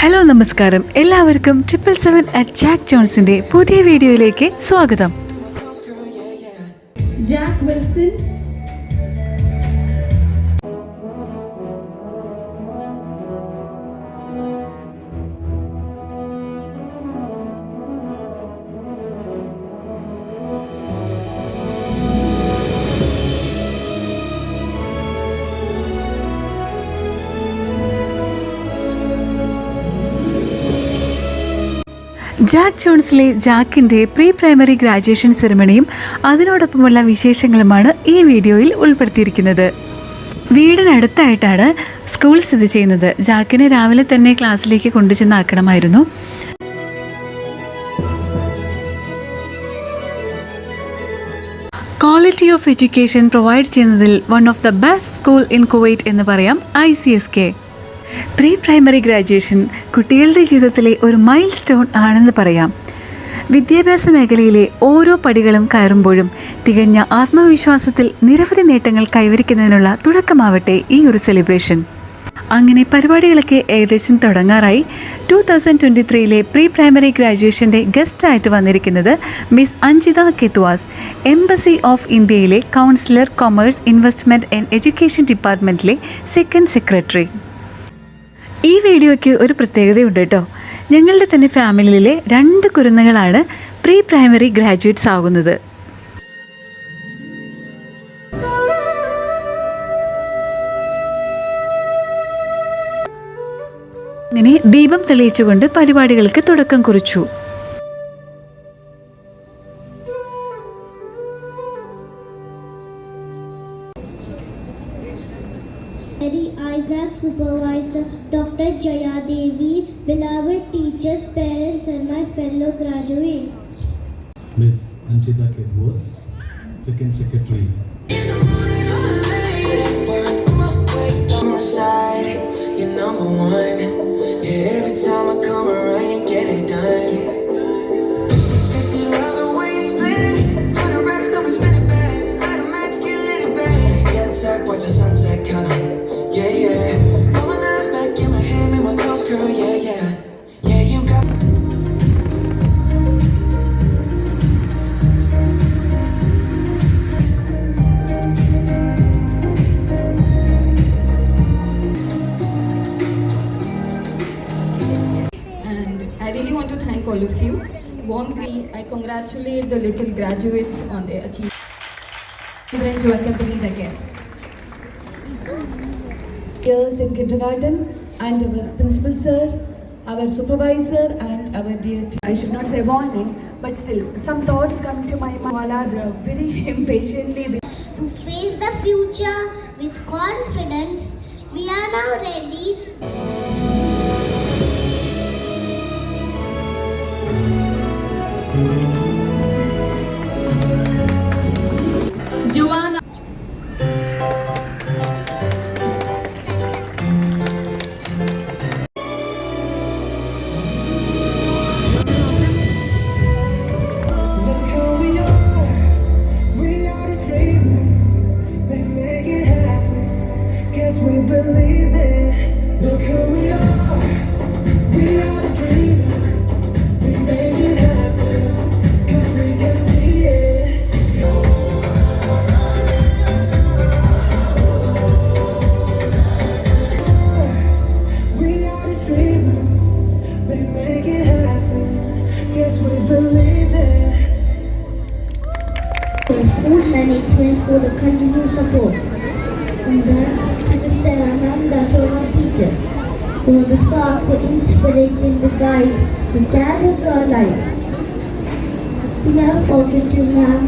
Hello നമസ്കാരം, എല്ലാവർക്കും 777 Jack ജോൺസിന്റെ പുതിയ വീഡിയോയിലേക്ക് സ്വാഗതം. ജാക്ക് വിൽസൺ ജാക്ക് ജോൺസിലെ ജാക്കിൻ്റെ പ്രീ പ്രൈമറി ഗ്രാജുവേഷൻ സെറിമണിയും അതിനോടൊപ്പമുള്ള വിശേഷങ്ങളുമാണ് ഈ വീഡിയോയിൽ ഉൾപ്പെടുത്തിയിരിക്കുന്നത്. വീടിനടുത്തായിട്ടാണ് സ്കൂൾ സ്ഥിതി ചെയ്യുന്നത്. ജാക്കിനെ രാവിലെ തന്നെ ക്ലാസ്സിലേക്ക് കൊണ്ടുചെന്നാക്കണമായിരുന്നു. ക്വാളിറ്റി ഓഫ് എഡ്യൂക്കേഷൻ പ്രൊവൈഡ് ചെയ്യുന്നതിൽ one of the best school in Kuwait എന്ന് പറയാം ICSK. പ്രീ പ്രൈമറി ഗ്രാജുവേഷൻ കുട്ടികളുടെ ജീവിതത്തിലെ ഒരു മൈൽ സ്റ്റോൺ ആണെന്ന് പറയാം. വിദ്യാഭ്യാസ മേഖലയിലെ ഓരോ പടികളും കയറുമ്പോഴും തികഞ്ഞ ആത്മവിശ്വാസത്തിൽ നിരവധി നേട്ടങ്ങൾ കൈവരിക്കുന്നതിനുള്ള തുടക്കമാവട്ടെ ഈ ഒരു സെലിബ്രേഷൻ. അങ്ങനെ പരിപാടികളൊക്കെ ഏകദേശം തുടങ്ങാറായി. 2023 പ്രീ പ്രൈമറി ഗ്രാജുവേഷൻ്റെ ഗസ്റ്റായിട്ട് വന്നിരിക്കുന്നത് miss Anjitha Kethwas, embassy of ഇന്ത്യയിലെ counsellor, commerce, investment and education ഡിപ്പാർട്ട്മെൻറ്റിലെ സെക്കൻഡ് സെക്രട്ടറി. ഈ വീഡിയോയ്ക്ക് ഒരു പ്രത്യേകതയുണ്ട് കേട്ടോ. ഞങ്ങളുടെ തന്നെ ഫാമിലിയിലെ 2 കുരുന്നുകളാണ് പ്രീ പ്രൈമറി ഗ്രാജുവേറ്റ്സ് ആകുന്നത്. അങ്ങനെ ദീപം തെളിയിച്ചുകൊണ്ട് പരിപാടികൾക്ക് തുടക്കം കുറിച്ചു. Isaac, Supervisor, Dr. Jaya Devi, beloved teachers, parents and my fellow graduates. Miss Anjita Kedwas, Second Secretary. You're number one. Yeah, every time I come around, you get it done. 50-50 rounds away, you split it. 100 racks up and spin it back. Light a match, get lit it back. Jet set, watch the sunset, count up. Yeah, yeah. Rolling eyes back in my head, make my toes curl. Yeah, yeah. Yeah, you got. and I really want to thank all of you. Warmly, I congratulate the little graduates on their achievement. To accompany the guest. Years in kindergarten and our principal sir, our supervisor and our dear I should not say warning, but still some thoughts come to my mind. All are very impatiently To face the future with confidence, we are now ready. Joanna. Look who we are. We are the dreamers. We make it happen. Guess we believe it. Look who we are. We are the dreamers. We make it happen. Cause we can see it. We are the dreamers. We make it happen. Guess we believe it. School management for the continued support. And then to Mr. Ananda for our teachers, who was the spark, the inspiration, the guide, the guide of our life. We never forget you, ma'am.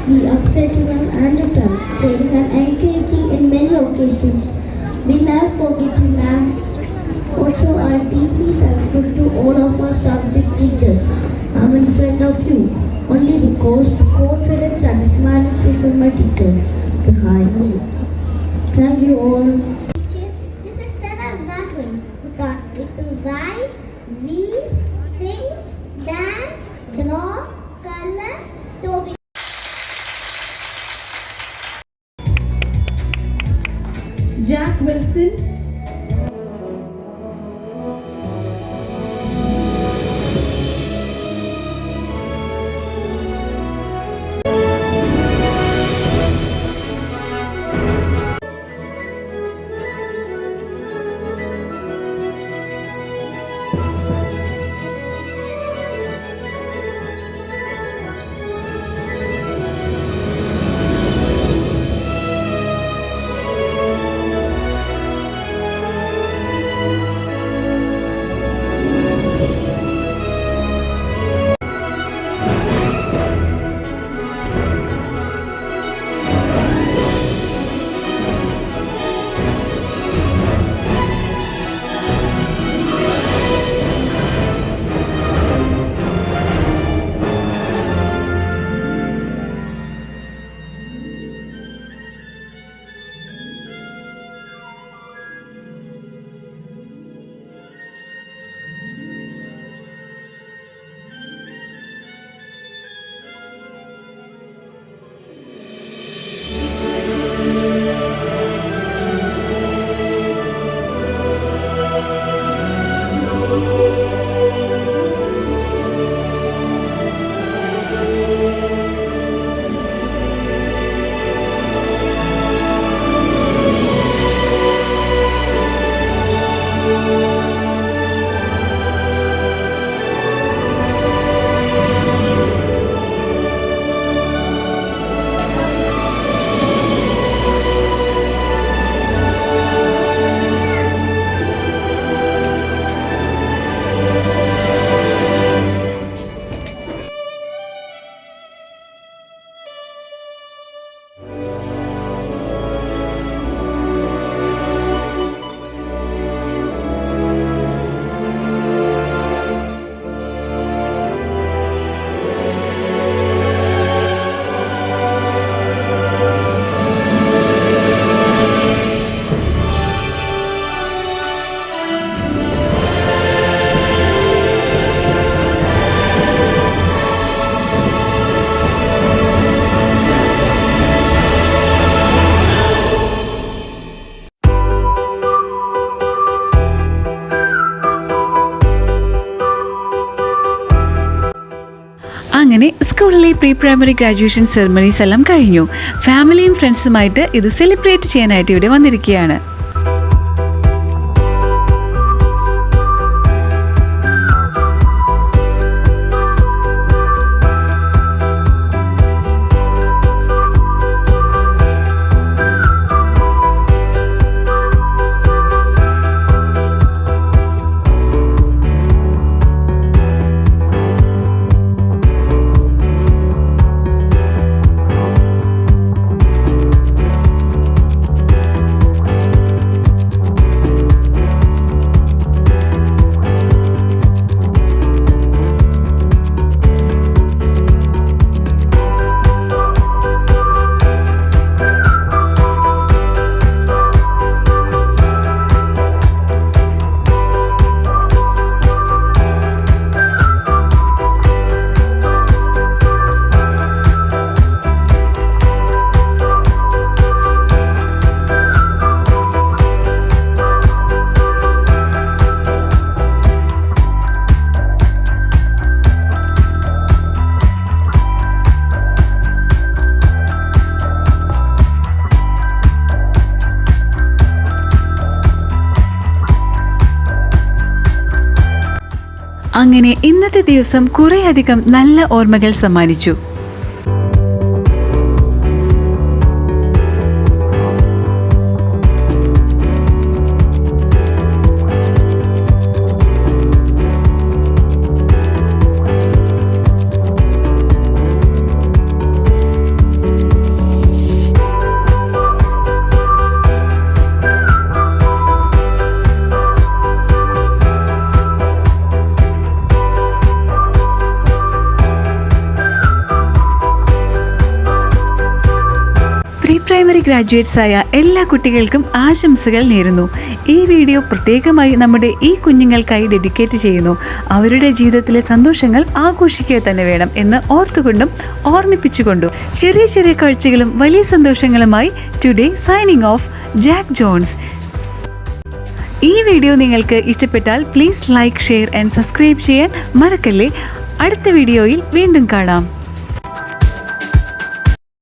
We upset you, ma'am, and the time, sharing and encouraging in many occasions. We never forget you, ma'am. Also, are deeply thankful to all of our subject teachers. I'm in front of you, only because the confidence and the smiling face of my teacher behind me. Thank you all. This is Sarah Zachary. We got to write, read, sing, dance, draw, color, story. Jack Wilson. അങ്ങനെ സ്കൂളിലെ pre primary graduation ceremonies എല്ലാം കഴിഞ്ഞു. ഫാമിലിയും ഫ്രണ്ട്സുമായിട്ട് ഇത് celebrate ചെയ്യാനായിട്ട് ഇവിടെ വന്നിരിക്കുകയാണ്. അങ്ങനെ ഇന്നത്തെ ദിവസം കുറേയധികം നല്ല ഓർമ്മകൾ സമ്മാനിച്ചു. പ്രീ പ്രൈമറി ഗ്രാജുവേറ്റ്സ് ആയ എല്ലാ കുട്ടികൾക്കും ആശംസകൾ നേരുന്നു. ഈ വീഡിയോ പ്രത്യേകമായി നമ്മുടെ ഈ കുഞ്ഞുങ്ങൾക്കായി ഡെഡിക്കേറ്റ് ചെയ്യുന്നു. അവരുടെ ജീവിതത്തിലെ സന്തോഷങ്ങൾ ആഘോഷിക്കുക തന്നെ വേണം എന്ന് ഓർത്തുകൊണ്ടും ഓർമ്മിപ്പിച്ചുകൊണ്ടും ചെറിയ ചെറിയ കാഴ്ചകളും വലിയ സന്തോഷങ്ങളുമായി today signing off Jack Jones. ഈ വീഡിയോ നിങ്ങൾക്ക് ഇഷ്ടപ്പെട്ടാൽ please like, share and subscribe ചെയ്യാൻ മറക്കല്ലേ. അടുത്ത വീഡിയോയിൽ വീണ്ടും കാണാം.